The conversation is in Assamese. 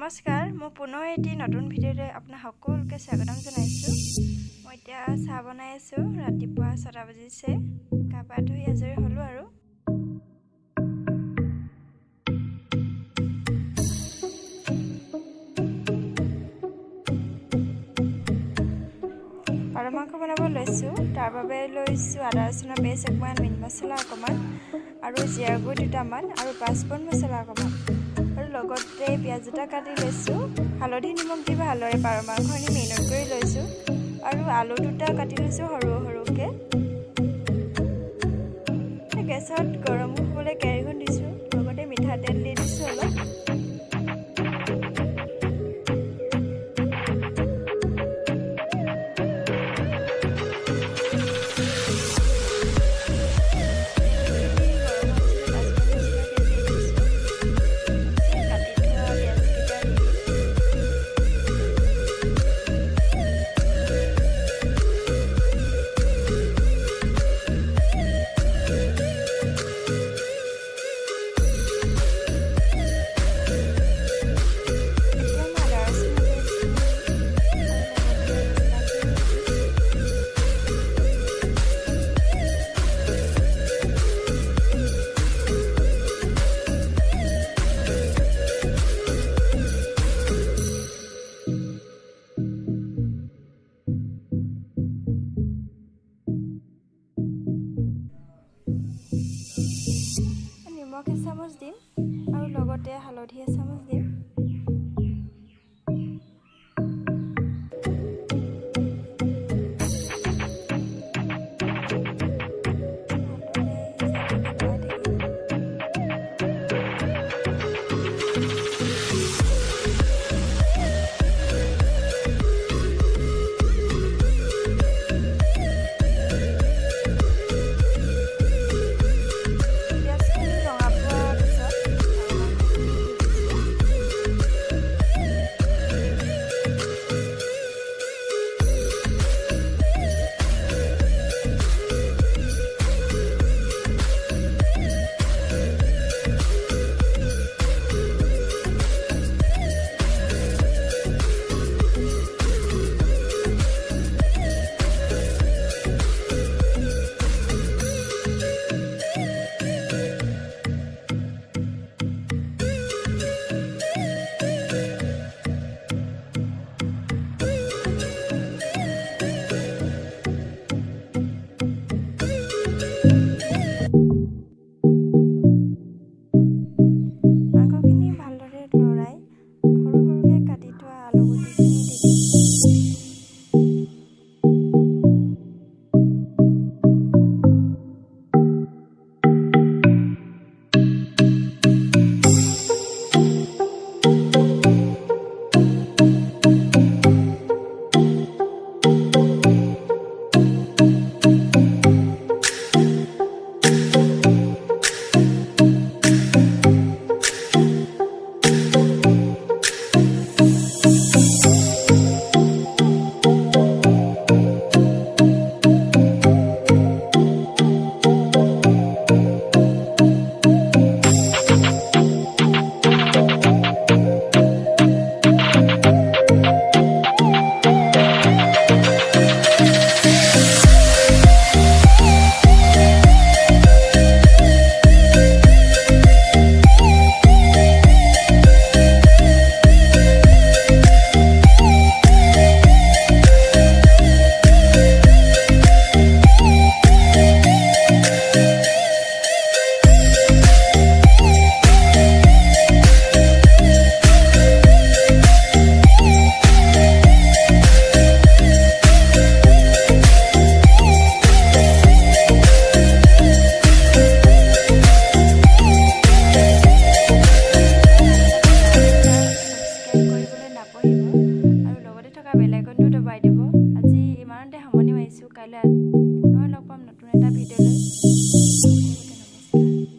নমস্কাৰ, মই পুনৰ এটি নতুন ভিডিঅ'লৈ আপোনাক সকলোকে স্বাগতম জনাইছোঁ। মই এতিয়া চাহ বনাই আছোঁ। ৰাতিপুৱা 6টা বাজিছে। গা পা ধুই আজৰি হ'লোঁ আৰু। পাৰ মাংস বনাব লৈছোঁ। তাৰ বাবে লৈছোঁ আদা ৰচুনৰ পেষ্ট অকণমান, মিট মছলা অকণমান আৰু জিৰা গুড়ি দুটামান আৰু পাঁচফোৰণ মছলা অকণমান আৰু লগতে পিঁয়াজ দুটা কাটি লৈছোঁ। হালধি নিমখ দি ভালদৰে পাৰ মাংসখিনি মেৰিনেট কৰি লৈছোঁ আৰু আলু দুটা কাটি লৈছোঁ সৰু সৰুকৈ। গেছত গৰম হ'বলৈ কেৰাহীখন দিছোঁ, লগতে মিঠাতেল দি দিছোঁ অলপ। নিমখ এচামুচ দিম আৰু লগতে হালধি এচামুচ দিম।